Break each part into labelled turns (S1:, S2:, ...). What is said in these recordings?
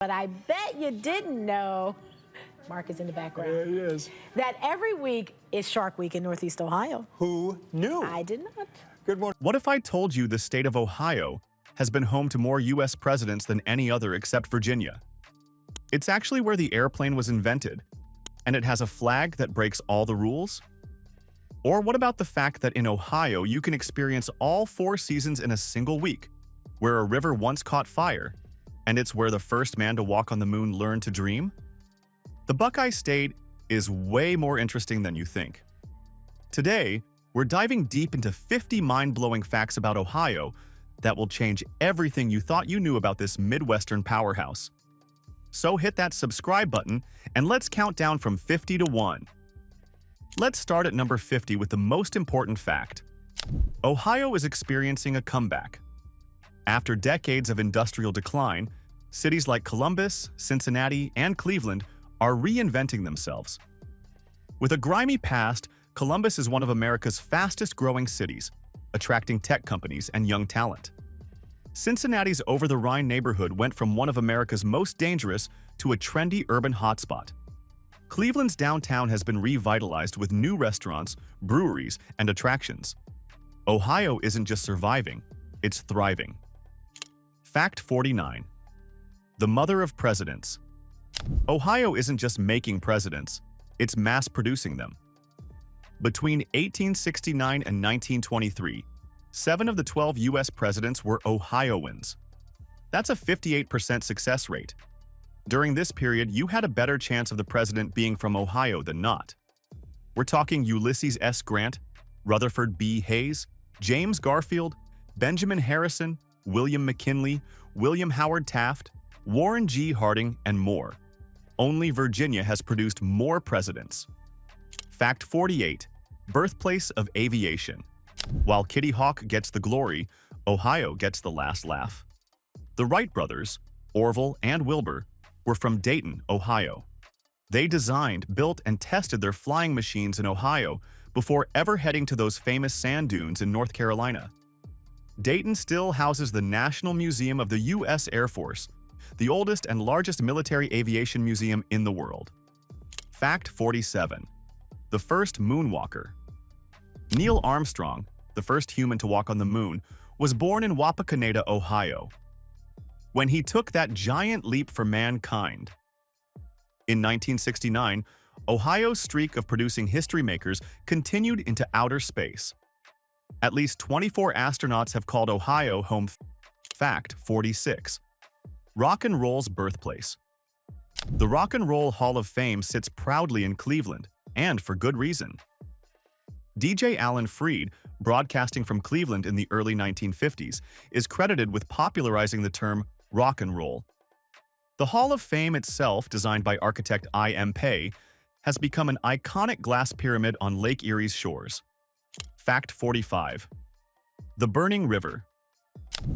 S1: But I bet you didn't know, Mark is in the background.
S2: Yeah, he is.
S1: That every week is Shark Week in Northeast Ohio.
S2: Who knew?
S1: I did not.
S2: Good morning.
S3: What if I told you the state of Ohio has been home to more U.S. presidents than any other except Virginia? It's actually where the airplane was invented, and it has a flag that breaks all the rules? Or what about the fact that in Ohio you can experience all 4 seasons in a single week, where a river once caught fire, and it's where the first man to walk on the moon learned to dream? The Buckeye State is way more interesting than you think. Today, we're diving deep into 50 mind-blowing facts about Ohio that will change everything you thought you knew about this Midwestern powerhouse. So hit that subscribe button and let's count down from 50 to 1. Let's start at number 50 with the most important fact. Ohio is experiencing a comeback. After decades of industrial decline, cities like Columbus, Cincinnati, and Cleveland are reinventing themselves. With a grimy past, Columbus is one of America's fastest-growing cities, attracting tech companies and young talent. Cincinnati's over-the-Rhine neighborhood went from one of America's most dangerous to a trendy urban hotspot. Cleveland's downtown has been revitalized with new restaurants, breweries, and attractions. Ohio isn't just surviving, it's thriving. Fact 49. The mother of presidents. Ohio isn't just making presidents, it's mass-producing them. Between 1869 and 1923, 7 of the 12 U.S. presidents were Ohioans. That's a 58% success rate. During this period, you had a better chance of the president being from Ohio than not. We're talking Ulysses S. Grant, Rutherford B. Hayes, James Garfield, Benjamin Harrison, William McKinley, William Howard Taft, Warren G. Harding, and more. Only Virginia has produced more presidents. Fact 48. Birthplace of aviation. While Kitty Hawk gets the glory, Ohio gets the last laugh. The Wright brothers, Orville and Wilbur, were from Dayton, Ohio. They designed, built, and tested their flying machines in Ohio before ever heading to those famous sand dunes in North Carolina. Dayton still houses the National Museum of the U.S. Air Force, the oldest and largest military aviation museum in the world. Fact 47. The first Moonwalker. Neil Armstrong, the first human to walk on the moon, was born in Wapakoneta, Ohio. When he took that giant leap for mankind. In 1969, Ohio's streak of producing history makers continued into outer space. At least 24 astronauts have called Ohio home. Fact 46. Rock and roll's birthplace. The Rock and Roll Hall of Fame sits proudly in Cleveland, and for good reason. DJ Alan Freed, broadcasting from Cleveland in the early 1950s, is credited with popularizing the term rock and roll. The Hall of Fame itself, designed by architect I.M. Pei, has become an iconic glass pyramid on Lake Erie's shores. Fact 45. The Burning River.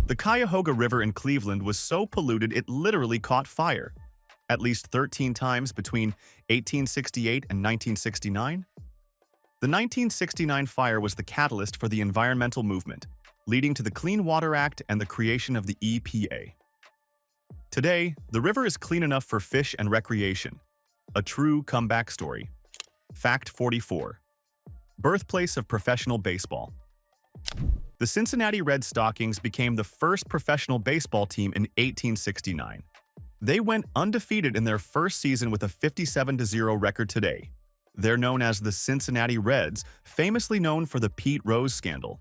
S3: The Cuyahoga River in Cleveland was so polluted it literally caught fire, at least 13 times between 1868 and 1969. The 1969 fire was the catalyst for the environmental movement, leading to the Clean Water Act and the creation of the EPA. Today, the river is clean enough for fish and recreation, a true comeback story. Fact 44. Birthplace of professional baseball. The Cincinnati Red Stockings became the first professional baseball team in 1869. They went undefeated in their first season with a 57-0 record today. They're known as the Cincinnati Reds, famously known for the Pete Rose scandal.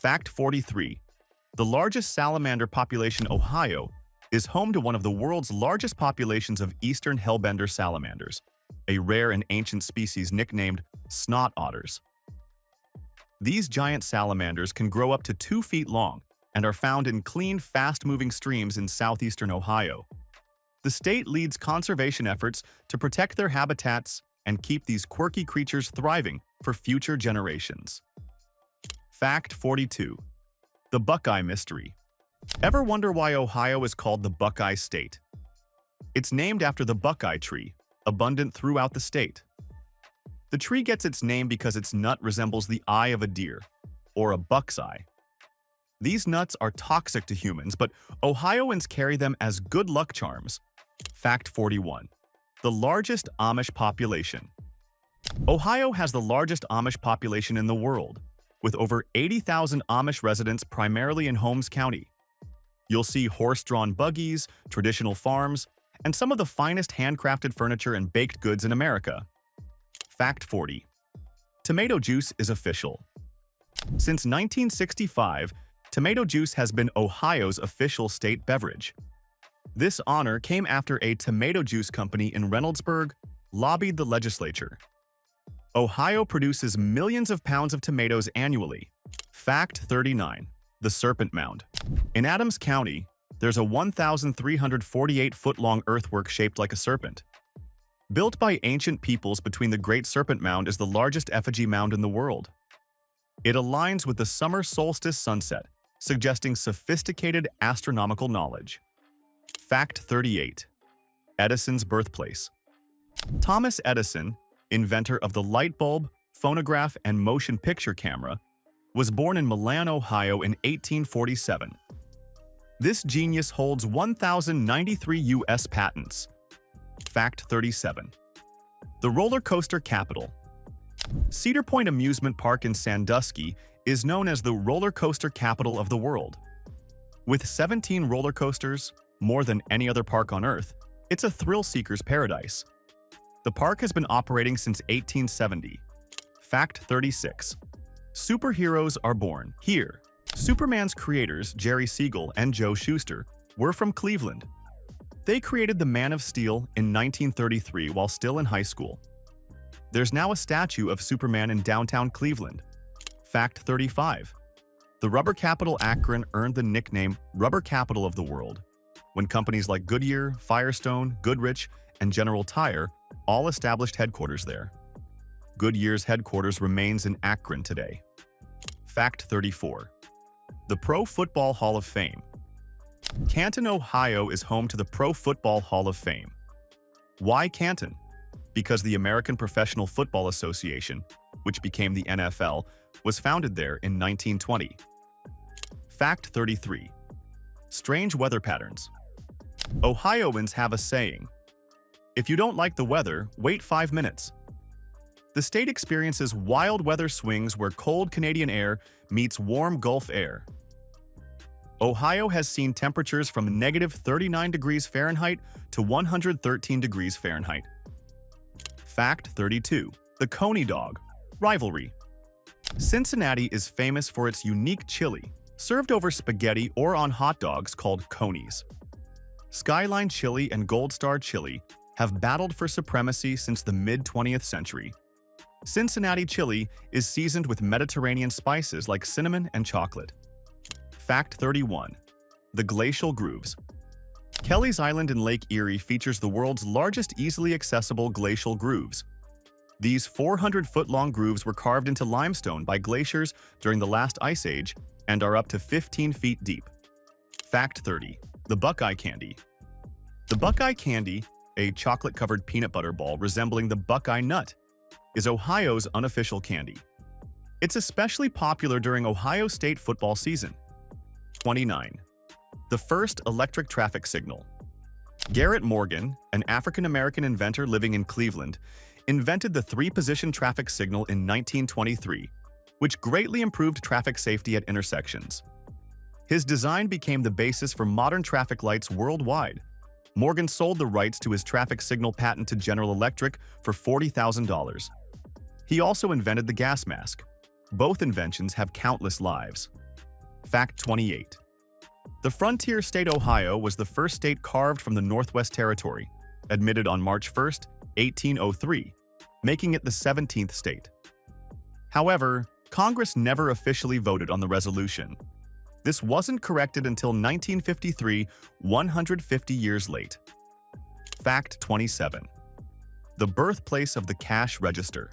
S3: Fact 43. The largest salamander population, Ohio, is home to one of the world's largest populations of eastern Hellbender salamanders, a rare and ancient species nicknamed snot otters. These giant salamanders can grow up to 2 feet long and are found in clean, fast-moving streams in southeastern Ohio. The state leads conservation efforts to protect their habitats and keep these quirky creatures thriving for future generations. Fact 42. The Buckeye Mystery. Ever wonder why Ohio is called the Buckeye State? It's named after the Buckeye tree, abundant throughout the state. The tree gets its name because its nut resembles the eye of a deer, or a buck's eye. These nuts are toxic to humans, but Ohioans carry them as good luck charms, Fact 41. The largest Amish population. Ohio has the largest Amish population in the world, with over 80,000 Amish residents primarily in Holmes County. You'll see horse-drawn buggies, traditional farms, and some of the finest handcrafted furniture and baked goods in America. Fact 40. Tomato juice is official. Since 1965, tomato juice has been Ohio's official state beverage. This honor came after a tomato juice company in Reynoldsburg lobbied the legislature. Ohio produces millions of pounds of tomatoes annually. Fact 39. The Serpent Mound. In Adams County, there's a 1,348-foot-long earthwork shaped like a serpent. Built by ancient peoples between the Great Serpent Mound is the largest effigy mound in the world. It aligns with the summer solstice sunset, suggesting sophisticated astronomical knowledge. Fact 38. Edison's birthplace. Thomas Edison, inventor of the light bulb, phonograph, and motion picture camera, was born in Milan, Ohio in 1847. This genius holds 1,093 U.S. patents. Fact 37. The roller coaster capital. Cedar Point Amusement Park in Sandusky is known as the roller coaster capital of the world. With 17 roller coasters, more than any other park on Earth, it's a thrill-seeker's paradise. The park has been operating since 1870. Fact 36. Superheroes are born here. Superman's creators, Jerry Siegel and Joe Shuster, were from Cleveland. They created the Man of Steel in 1933 while still in high school. There's now a statue of Superman in downtown Cleveland. Fact 35. The rubber capital Akron earned the nickname Rubber Capital of the World when companies like Goodyear, Firestone, Goodrich, and General Tire all established headquarters there. Goodyear's headquarters remains in Akron today. Fact 34. The Pro Football Hall of Fame. Canton, Ohio is home to the Pro Football Hall of Fame. Why Canton? Because the American Professional Football Association, which became the NFL, was founded there in 1920. Fact 33. Strange weather patterns. Ohioans have a saying, "If you don't like the weather, wait 5 minutes." The state experiences wild weather swings where cold Canadian air meets warm Gulf air. Ohio has seen temperatures from -39 degrees Fahrenheit to 113 degrees Fahrenheit. Fact 32. The Coney dog. Rivalry. Cincinnati is famous for its unique chili, served over spaghetti or on hot dogs called Coneys. Skyline chili and Gold Star chili have battled for supremacy since the mid-20th century. Cincinnati chili is seasoned with Mediterranean spices like cinnamon and chocolate. Fact 31. The Glacial Grooves. Kelly's Island in Lake Erie features the world's largest easily accessible glacial grooves. These 400-foot-long grooves were carved into limestone by glaciers during the last ice age and are up to 15 feet deep. Fact 30. The Buckeye Candy. The Buckeye Candy, a chocolate-covered peanut butter ball resembling the Buckeye nut, is Ohio's unofficial candy. It's especially popular during Ohio State football season. 29. The first electric traffic signal. Garrett Morgan, an African-American inventor living in Cleveland, invented the three-position traffic signal in 1923, which greatly improved traffic safety at intersections. His design became the basis for modern traffic lights worldwide. Morgan sold the rights to his traffic signal patent to General Electric for $40,000. He also invented the gas mask. Both inventions have countless lives. Fact 28. The frontier state Ohio was the first state carved from the Northwest Territory, admitted on March 1, 1803, making it the 17th state. However, Congress never officially voted on the resolution. This wasn't corrected until 1953, 150 years late. Fact 27. The birthplace of the cash register.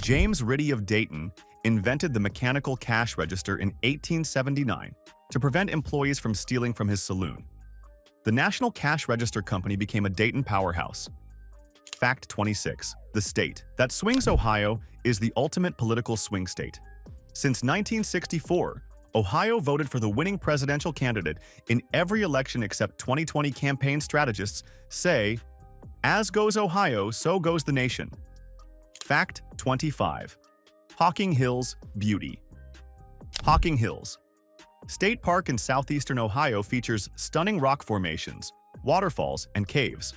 S3: James Ritty of Dayton invented the mechanical cash register in 1879 to prevent employees from stealing from his saloon. The National Cash Register Company became a Dayton powerhouse. Fact 26. The state that swings Ohio is the ultimate political swing state. Since 1964, Ohio voted for the winning presidential candidate in every election except 2020 campaign strategists say, "As goes Ohio, so goes the nation." Fact 25. Hocking Hills Beauty. Hocking Hills. State Park in southeastern Ohio features stunning rock formations, waterfalls, and caves.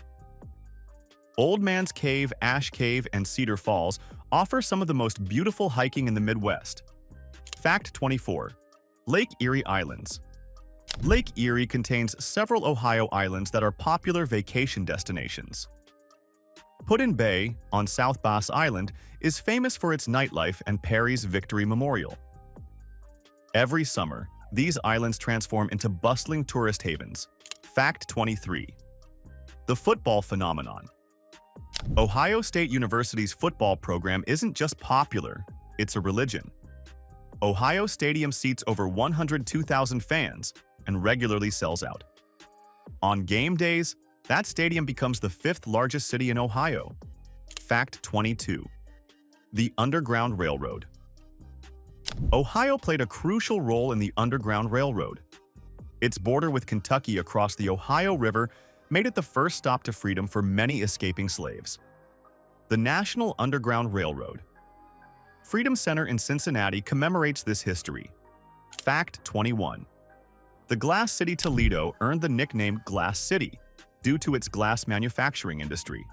S3: Old Man's Cave, Ash Cave, and Cedar Falls offer some of the most beautiful hiking in the Midwest. Fact 24. Lake Erie Islands. Lake Erie contains several Ohio islands that are popular vacation destinations. Put-in Bay, on South Bass Island, is famous for its nightlife and Perry's Victory Memorial. Every summer, these islands transform into bustling tourist havens. Fact 23. The football phenomenon. Ohio State University's football program isn't just popular, it's a religion. Ohio Stadium seats over 102,000 fans and regularly sells out. On game days, that stadium becomes the fifth largest city in Ohio. Fact 22. The Underground Railroad. Ohio played a crucial role in the Underground Railroad. Its border with Kentucky across the Ohio River made it the first stop to freedom for many escaping slaves. The National Underground Railroad. Freedom Center in Cincinnati commemorates this history. Fact 21. The Glass City Toledo earned the nickname Glass City due to its glass manufacturing industry.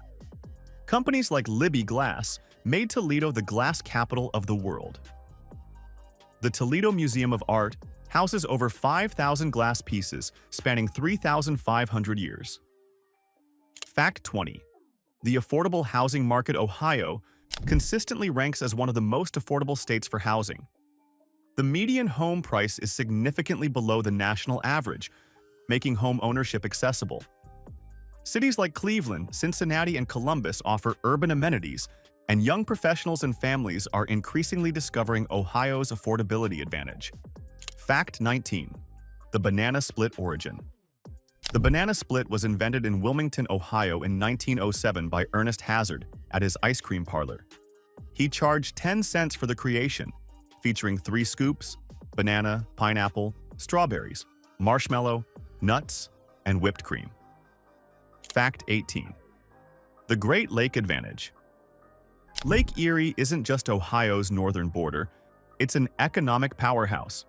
S3: Companies like Libby Glass made Toledo the glass capital of the world. The Toledo Museum of Art houses over 5,000 glass pieces spanning 3,500 years. Fact 20. The affordable housing market Ohio consistently ranks as one of the most affordable states for housing. The median home price is significantly below the national average, making home ownership accessible. Cities like Cleveland, Cincinnati, and Columbus offer urban amenities, and young professionals and families are increasingly discovering Ohio's affordability advantage. Fact 19. The banana split origin. The banana split was invented in Wilmington, Ohio in 1907 by Ernest Hazard at his ice cream parlor. He charged 10 cents for the creation, featuring 3 scoops, banana, pineapple, strawberries, marshmallow, nuts, and whipped cream. Fact 18. The Great Lake Advantage. Lake Erie isn't just Ohio's northern border, it's an economic powerhouse.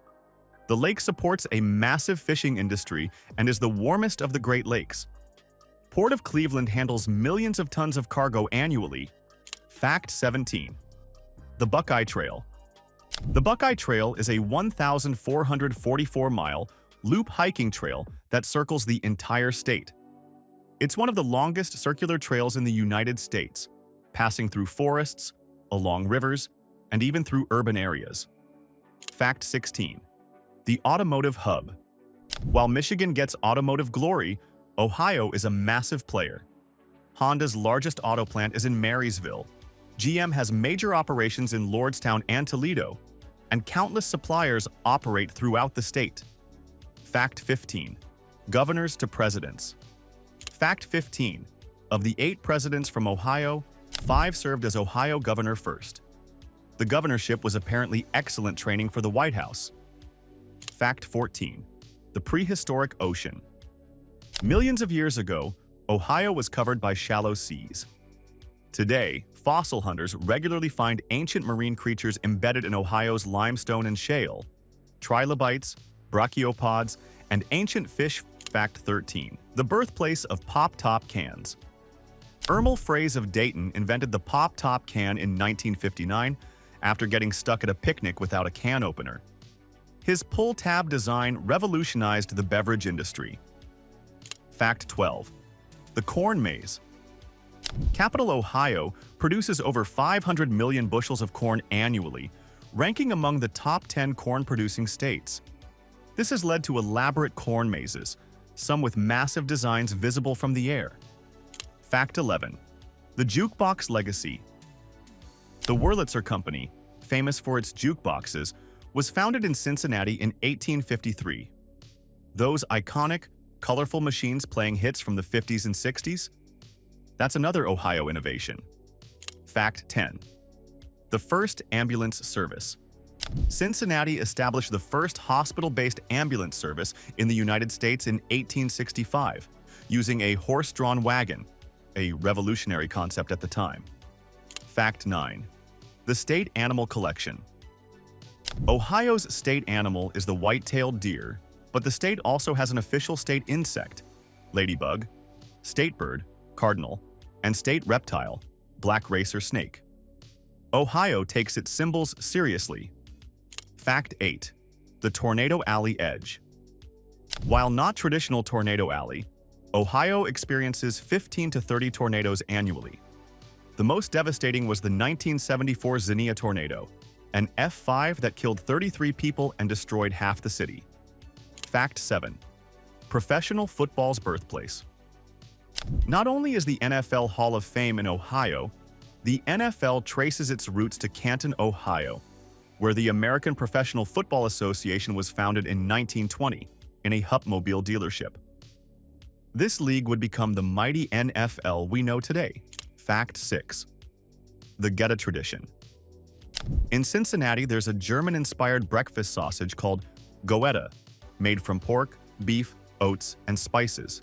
S3: The lake supports a massive fishing industry and is the warmest of the Great Lakes. Port of Cleveland handles millions of tons of cargo annually. Fact 17. The Buckeye Trail. The Buckeye Trail is a 1,444-mile loop hiking trail that circles the entire state. It's one of the longest circular trails in the United States, passing through forests, along rivers, and even through urban areas. Fact 16. The Automotive Hub. While Michigan gets automotive glory, Ohio is a massive player. Honda's largest auto plant is in Marysville. GM has major operations in Lordstown and Toledo, and countless suppliers operate throughout the state. Fact 15. Governors to presidents. Fact 15. Of the 8 presidents from Ohio, 5 served as Ohio governor first. The governorship was apparently excellent training for the White House. Fact 14. The prehistoric ocean. Millions of years ago, Ohio was covered by shallow seas. Today, fossil hunters regularly find ancient marine creatures embedded in Ohio's limestone and shale, trilobites, brachiopods, and ancient fish. Fact 13. The birthplace of pop-top cans. Ermel Fraze of Dayton invented the pop-top can in 1959 after getting stuck at a picnic without a can opener. His pull-tab design revolutionized the beverage industry. Fact 12. The corn maze. Capital Ohio produces over 500 million bushels of corn annually, ranking among the top 10 corn-producing states. This has led to elaborate corn mazes, some with massive designs visible from the air. Fact 11. The jukebox legacy. The Wurlitzer Company, famous for its jukeboxes, was founded in Cincinnati in 1853. Those iconic, colorful machines playing hits from the 50s and 60s? That's another Ohio innovation. Fact 10. The first ambulance service. Cincinnati established the first hospital-based ambulance service in the United States in 1865, using a horse-drawn wagon, a revolutionary concept at the time. Fact 9. The state animal collection. Ohio's state animal is the white-tailed deer, but the state also has an official state insect, ladybug, state bird, cardinal, and state reptile, black racer snake. Ohio takes its symbols seriously. Fact 8. The Tornado Alley Edge. While not traditional Tornado Alley, Ohio experiences 15 to 30 tornadoes annually. The most devastating was the 1974 Xenia tornado, an F5 that killed 33 people and destroyed half the city. Fact 7. Professional football's birthplace. Not only is the NFL Hall of Fame in Ohio, the NFL traces its roots to Canton, Ohio, where the American Professional Football Association was founded in 1920 in a Hupmobile dealership. This league would become the mighty NFL we know today. Fact 6. The Geta tradition. In Cincinnati, there's a German-inspired breakfast sausage called Goetta, made from pork, beef, oats, and spices.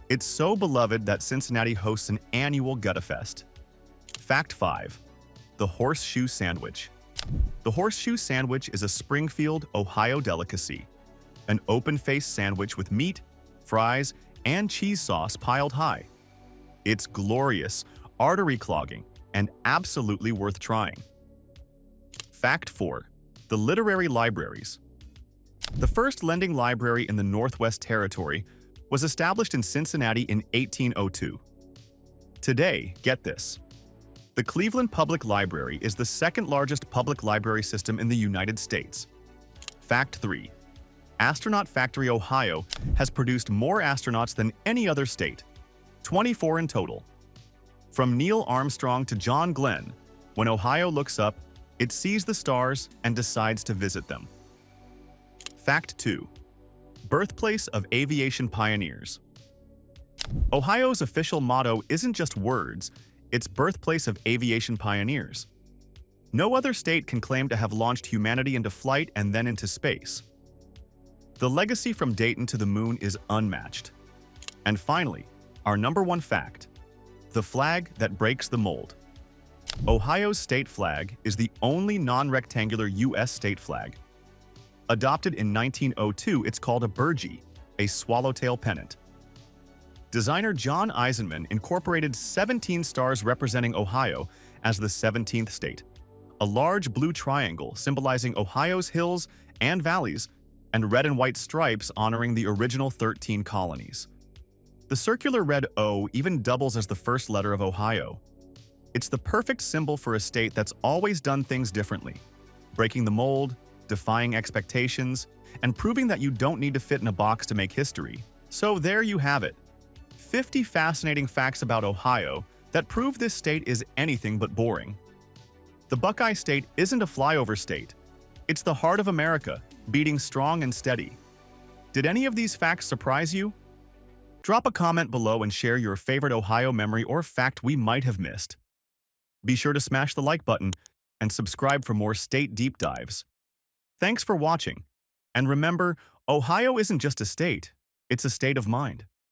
S3: It's so beloved that Cincinnati hosts an annual Geta Fest. Fact 5. The Horseshoe Sandwich. The horseshoe sandwich is a Springfield, Ohio delicacy, an open-faced sandwich with meat, fries, and cheese sauce piled high. It's glorious, artery-clogging, and absolutely worth trying. Fact 4. The Literary Libraries. The first lending library in the Northwest Territory was established in Cincinnati in 1802. Today, get this, the Cleveland Public Library is the second largest public library system in the United States. Fact 3. Astronaut Factory, Ohio has produced more astronauts than any other state, 24 in total. From Neil Armstrong to John Glenn, when Ohio looks up, it sees the stars and decides to visit them. Fact 2. Birthplace of aviation pioneers. Ohio's official motto isn't just words, it's birthplace of aviation pioneers. No other state can claim to have launched humanity into flight and then into space. The legacy from Dayton to the moon is unmatched. And finally, our number one fact, the flag that breaks the mold. Ohio's state flag is the only non-rectangular U.S. state flag. Adopted in 1902, it's called a burgee, a swallowtail pennant. Designer John Eisenman incorporated 17 stars representing Ohio as the 17th state, a large blue triangle symbolizing Ohio's hills and valleys, and red and white stripes honoring the original 13 colonies. The circular red O even doubles as the first letter of Ohio. It's the perfect symbol for a state that's always done things differently, breaking the mold, defying expectations, and proving that you don't need to fit in a box to make history. So there you have it. 50 fascinating facts about Ohio that prove this state is anything but boring. The Buckeye State isn't a flyover state. It's the heart of America, beating strong and steady. Did any of these facts surprise you? Drop a comment below and share your favorite Ohio memory or fact we might have missed. Be sure to smash the like button and subscribe for more state deep dives. Thanks for watching. And remember, Ohio isn't just a state, it's a state of mind.